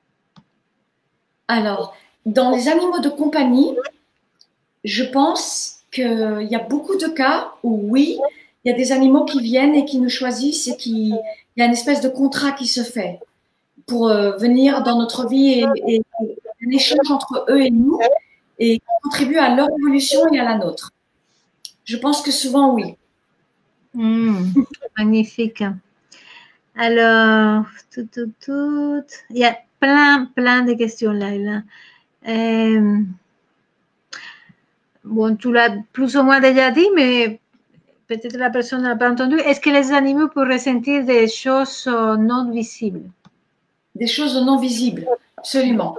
Alors, dans les animaux de compagnie, je pense qu'il y a beaucoup de cas où oui, il y a des animaux qui viennent et qui nous choisissent et il y a une espèce de contrat qui se fait pour venir dans notre vie et un échange entre eux et nous et qui contribue à leur évolution et à la nôtre. Je pense que souvent, oui. Magnifique. Alors, il y a plein de questions là. Bon, tu l'as plus ou moins déjà dit, mais peut-être la personne n'a pas entendu. Est-ce que les animaux peuvent ressentir des choses non visibles? Des choses non visibles, absolument.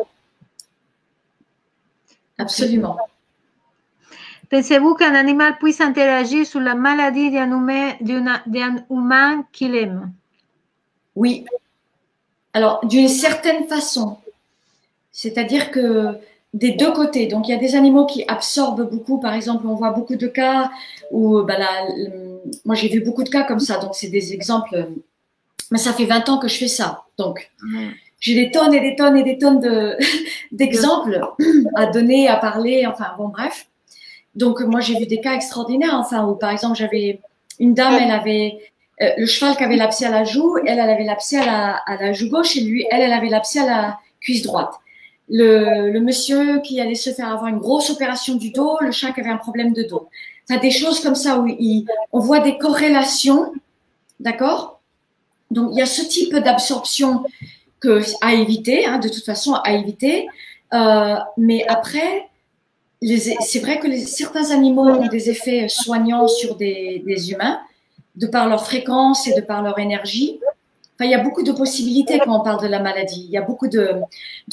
Absolument. Pensez-vous qu'un animal puisse interagir sur la maladie d'un humain qu'il aime? Oui. Alors, d'une certaine façon. C'est-à-dire que des deux côtés. Donc, il y a des animaux qui absorbent beaucoup. Par exemple, on voit beaucoup de cas où, moi, j'ai vu beaucoup de cas comme ça. Donc, c'est des exemples. Mais ça fait 20 ans que je fais ça. Donc, j'ai des tonnes et des tonnes et des tonnes d'exemples à donner, à parler. Enfin, bon, bref. Donc, moi, j'ai vu des cas extraordinaires. Enfin, où, par exemple, j'avais une dame, elle avait le cheval qui avait l'abcès à la joue. Elle avait l'abcès à la joue gauche. Et lui, elle avait l'abcès à la cuisse droite. Le monsieur qui allait se faire avoir une grosse opération du dos, le chat qui avait un problème de dos. Enfin, des choses comme ça où on voit des corrélations, d'accord? Donc, il y a ce type d'absorption à éviter, hein, de toute façon, à éviter. Mais après, c'est vrai que certains animaux ont des effets soignants sur des humains, de par leur fréquence et de par leur énergie. Enfin, il y a beaucoup de possibilités quand on parle de la maladie. Il y a beaucoup de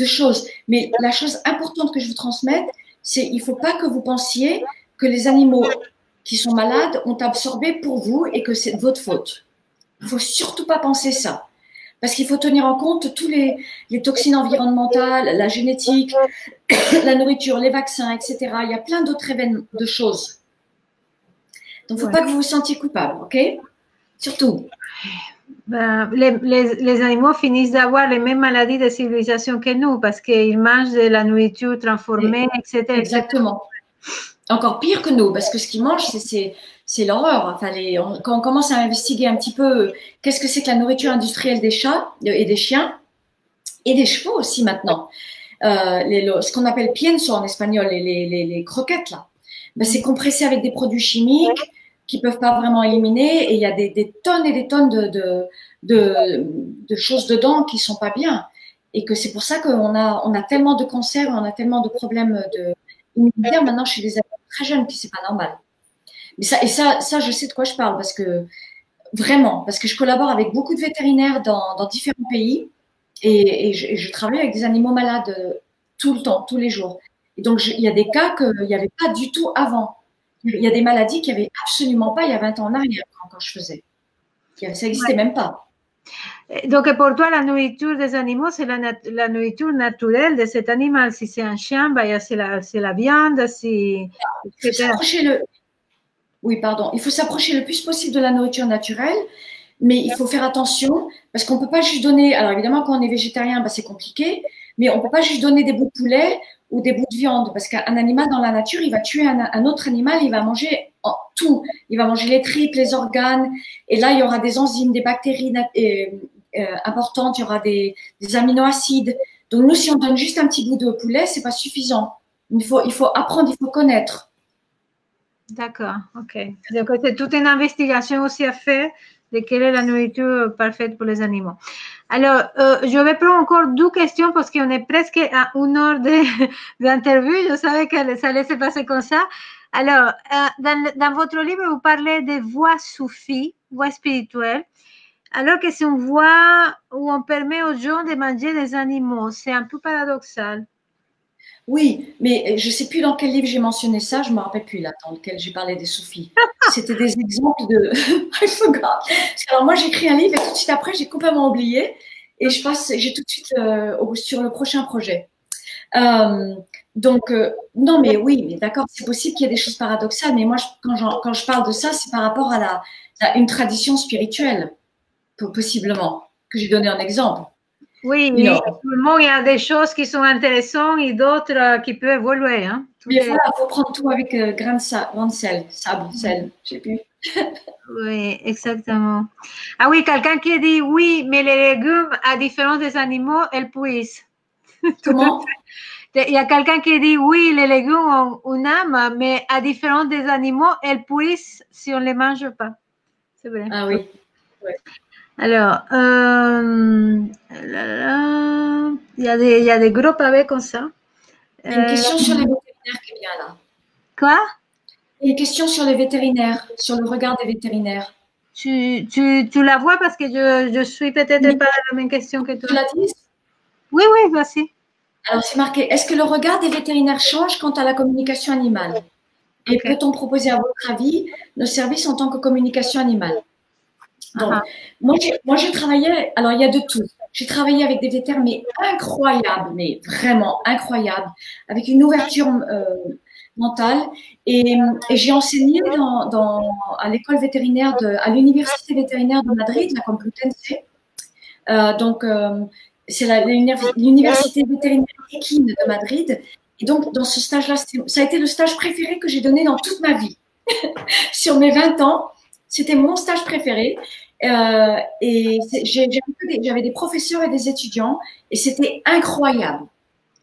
choses. Mais la chose importante que je vous transmette, c'est il ne faut pas que vous pensiez que les animaux qui sont malades ont absorbé pour vous et que c'est de votre faute. Il ne faut surtout pas penser ça. Parce qu'il faut tenir en compte tous les toxines environnementales, la génétique, la nourriture, les vaccins, etc. Il y a plein d'autres événements, de choses. Donc, il ne faut pas que vous vous sentiez coupable, ok? Surtout. Les animaux finissent d'avoir les mêmes maladies de civilisation que nous parce qu'ils mangent de la nourriture transformée, etc. Exactement. Encore pire que nous, parce que ce qu'ils mangent, c'est l'horreur. Enfin, quand on commence à investiguer un petit peu qu'est-ce que c'est que la nourriture industrielle des chats et des chiens, et des chevaux aussi maintenant, ce qu'on appelle pienso en espagnol, les croquettes, là, ben, c'est compressé avec des produits chimiques qui peuvent pas vraiment éliminer, et il y a des tonnes et des tonnes de choses dedans qui sont pas bien. Et que c'est pour ça qu'on a tellement de cancers, on a tellement de problèmes immunitaires maintenant chez les adultes très jeunes, que c'est pas normal. Mais ça, je sais de quoi je parle, parce que vraiment, parce que je collabore avec beaucoup de vétérinaires dans différents pays, et je travaille avec des animaux malades tout le temps, tous les jours. Et donc, il y a des cas qu'il n'y avait pas du tout avant. Il y a des maladies qu'il n'y avait absolument pas il y a 20 ans en arrière, quand je faisais. Ça n'existait même pas. Donc, pour toi, la nourriture des animaux, c'est la nourriture naturelle de cet animal. Si c'est un chien, ben, c'est la viande. Oui, pardon. Il faut s'approcher le plus possible de la nourriture naturelle, mais il faut faire attention parce qu'on ne peut pas juste donner. Alors, évidemment, quand on est végétarien, ben, c'est compliqué, mais on ne peut pas juste donner des bouts de poulet ou des bouts de viande, parce qu'un animal dans la nature, il va tuer un autre animal, il va manger tout. Il va manger les tripes, les organes, et là, il y aura des enzymes, des bactéries importantes, il y aura des aminoacides. Donc, nous, si on donne juste un petit bout de poulet, c'est pas suffisant. Il faut apprendre, il faut connaître. D'accord, ok. Donc, c'est toute une investigation aussi à faire de quelle est la nourriture parfaite pour les animaux. Alors, je vais prendre encore 2 questions parce qu'on est presque à 1 heure d'interview. Je savais que ça allait se passer comme ça. Alors, dans votre livre, vous parlez de voies soufis, voies spirituelles. Alors que c'est une voie où on permet aux gens de manger des animaux. C'est un peu paradoxal. Oui, mais je ne sais plus dans quel livre j'ai mentionné ça, je ne me rappelle plus là, dans lequel j'ai parlé des soufis. C'était des exemples de. I forgot. Alors moi, j'écris un livre et tout de suite après, j'ai complètement oublié et j'ai tout de suite sur le prochain projet. Non, mais oui, mais d'accord, c'est possible qu'il y ait des choses paradoxales, mais moi, quand je parle de ça, c'est par rapport à une tradition spirituelle, possiblement, que j'ai donné un exemple. Oui, mais tout le monde, il y a des choses qui sont intéressantes et d'autres qui peuvent évoluer. Hein. Mais voilà, il faut prendre tout avec grain de sel, sable, sel, je ne sais plus. Oui, exactement. Ah oui, quelqu'un qui dit oui, mais les légumes, à différence des animaux, elles puissent. Comment? Il y a quelqu'un qui dit oui, les légumes ont une âme, mais à différence des animaux, elles puissent si on ne les mange pas. C'est vrai. Ah oui. Ouais. Alors, il y a des gros pavés comme ça. Il y a une question sur les vétérinaires qui est bien là. Quoi? Il y a une question sur les vétérinaires, sur le regard des vétérinaires. Tu la vois parce que je suis peut-être pas la même question que toi. Tu la dis? Oui, vas-y. Alors, c'est marqué, est-ce que le regard des vétérinaires change quant à la communication animale? Et peut-on proposer, à votre avis, nos services en tant que communication animale? Donc, moi, j'ai travaillé, alors il y a de tout. J'ai travaillé avec des vétérinaires, mais incroyables, mais vraiment incroyables, avec une ouverture mentale. Et j'ai enseigné à l'école vétérinaire, à l'université vétérinaire de Madrid, la Complutense. C'est l'université vétérinaire équine de Madrid. Et donc, dans ce stage-là, ça a été le stage préféré que j'ai donné dans toute ma vie. Sur mes 20 ans, c'était mon stage préféré. Et j'avais des professeurs et des étudiants et c'était incroyable.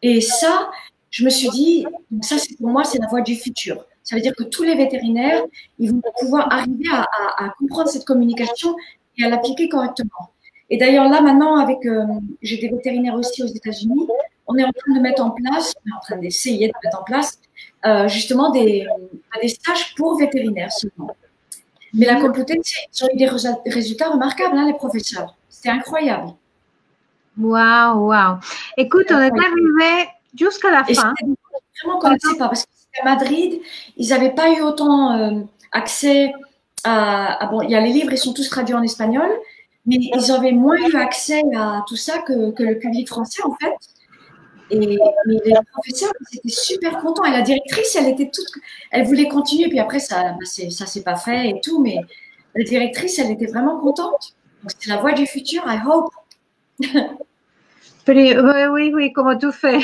Et ça, je me suis dit, ça, pour moi, c'est la voie du futur. Ça veut dire que tous les vétérinaires, ils vont pouvoir arriver à comprendre cette communication et à l'appliquer correctement. Et d'ailleurs, là, maintenant, j'ai des vétérinaires aussi aux États-Unis, on est en train de mettre en place, on est en train d'essayer de mettre en place justement des stages pour vétérinaires seulement. Mais la Complutense, ils ont eu des résultats remarquables, hein, les professeurs. C'était incroyable. Waouh. Écoute, on est arrivé jusqu'à la fin. Vraiment, on ne connaissait pas, parce qu'à Madrid, ils n'avaient pas eu autant accès à. Bon, il y a les livres, ils sont tous traduits en espagnol, mais ils avaient moins eu accès à tout ça que le public français, en fait. Mais les professeurs, ils étaient super contents. Et la directrice, elle voulait continuer. Puis après, ça s'est pas fait et tout. Mais la directrice, elle était vraiment contente. Donc, c'est la voie du futur, I hope. Oui, comme tout fait.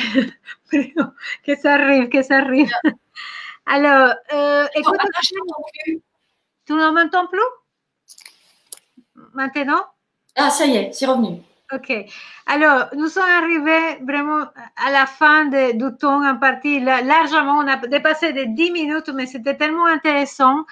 Que ça arrive. Alors, écoute, je t'entends plus. Tu ne m'entends plus maintenant? Ah, ça y est, c'est revenu. Ok. Alors, nous sommes arrivés vraiment à la fin du temps en partie. Largement, on a dépassé de 10 minutes, mais c'était tellement intéressant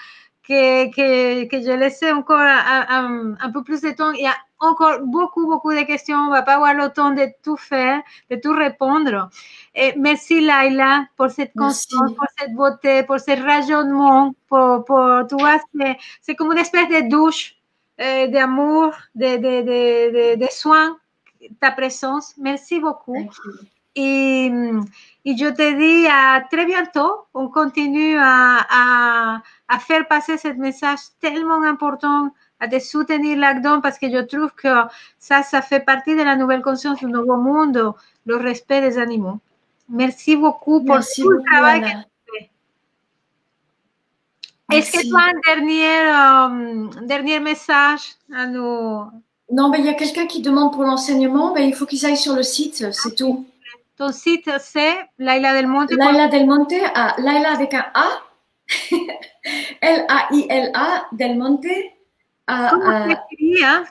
que je laissais encore un peu plus de temps. Il y a encore beaucoup de questions. On ne va pas avoir le temps de tout faire, de tout répondre. Et merci Laila pour cette constance, pour cette beauté, pour ce rayonnement. Tu vois, c'est comme une espèce de douche d'amour, de soins, ta présence. Merci beaucoup. Et je te dis à très bientôt. On continue à faire passer ce message tellement important, à te soutenir là-dedans, parce que je trouve que ça fait partie de la nouvelle conscience du nouveau monde, le respect des animaux. Merci beaucoup pour tout le travail que tu fais. Est-ce que tu as un dernier message à nous? Non, ben, il y a quelqu'un qui demande pour l'enseignement. Ben, il faut qu'ils aillent sur le site, c'est tout. Ton site, c'est Laila Del Monte. Laila Del Monte, Laila avec un A. Laila Del Monte.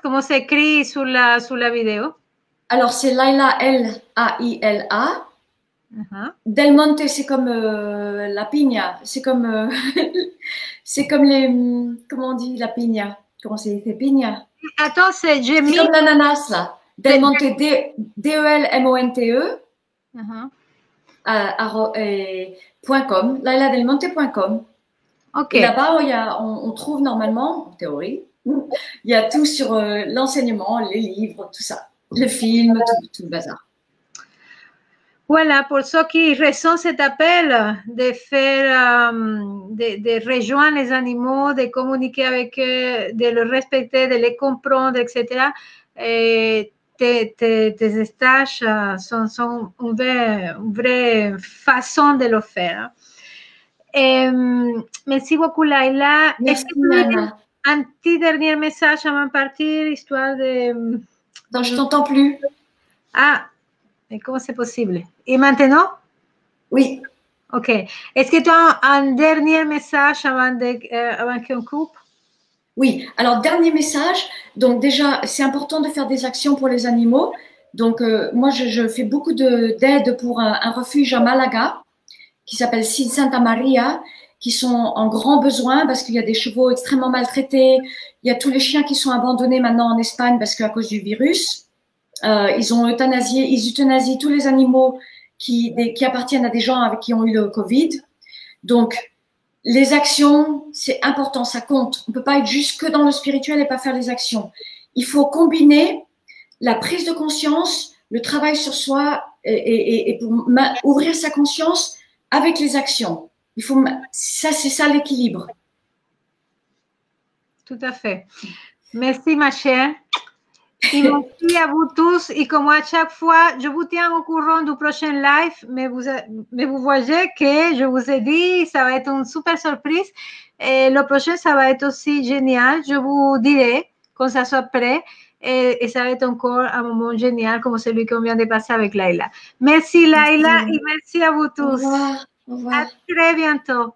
Comment c'est écrit sur la vidéo? Alors, c'est Laila, Laila. Del Monte, c'est comme la piña. C'est comme, c'est comme les, comment on dit la piña? Comment c'est fait piña? Attends, c'est comme l'ananas, là. Del Monte, DELMONTE. .com, lailadelmonte.com. Okay. Et là-bas, on trouve normalement, en théorie, il y a tout sur l'enseignement, les livres, tout ça, le film, tout le bazar. Voilà, pour ceux qui ressentent cet appel de faire, de rejoindre les animaux, de communiquer avec eux, de les respecter, de les comprendre, etc. Et tes stages sont une vraie façon de le faire. Et, merci beaucoup, Laila. Merci, un petit dernier message avant de partir, histoire de... Non, je t'entends plus. Ah, mais comment c'est possible? Et maintenant? Oui. Ok. Est-ce que tu as un dernier message avant qu'on coupe? Oui. Alors, dernier message. Donc, déjà, c'est important de faire des actions pour les animaux. Donc, moi, je fais beaucoup d'aide pour un refuge à Malaga qui s'appelle Santa Maria, qui sont en grand besoin parce qu'il y a des chevaux extrêmement maltraités. Il y a tous les chiens qui sont abandonnés maintenant en Espagne parce qu'à cause du virus. Ils euthanasient tous les animaux qui appartiennent à des gens avec qui ont eu le Covid. Donc, les actions, c'est important, ça compte. On ne peut pas être juste que dans le spirituel et pas faire les actions. Il faut combiner la prise de conscience, le travail sur soi et pour ouvrir sa conscience avec les actions. C'est ça l'équilibre. Tout à fait. Merci, ma chère. Et merci à vous tous. Et comme à chaque fois, je vous tiens au courant du prochain live, mais vous voyez que je vous ai dit, ça va être une super surprise. Et le prochain, ça va être aussi génial. Je vous dirai quand ça soit prêt. Et ça va être encore un moment génial comme celui qu'on vient de passer avec Laila. Merci, Laila, et merci à vous tous. Au revoir. Au revoir. À très bientôt.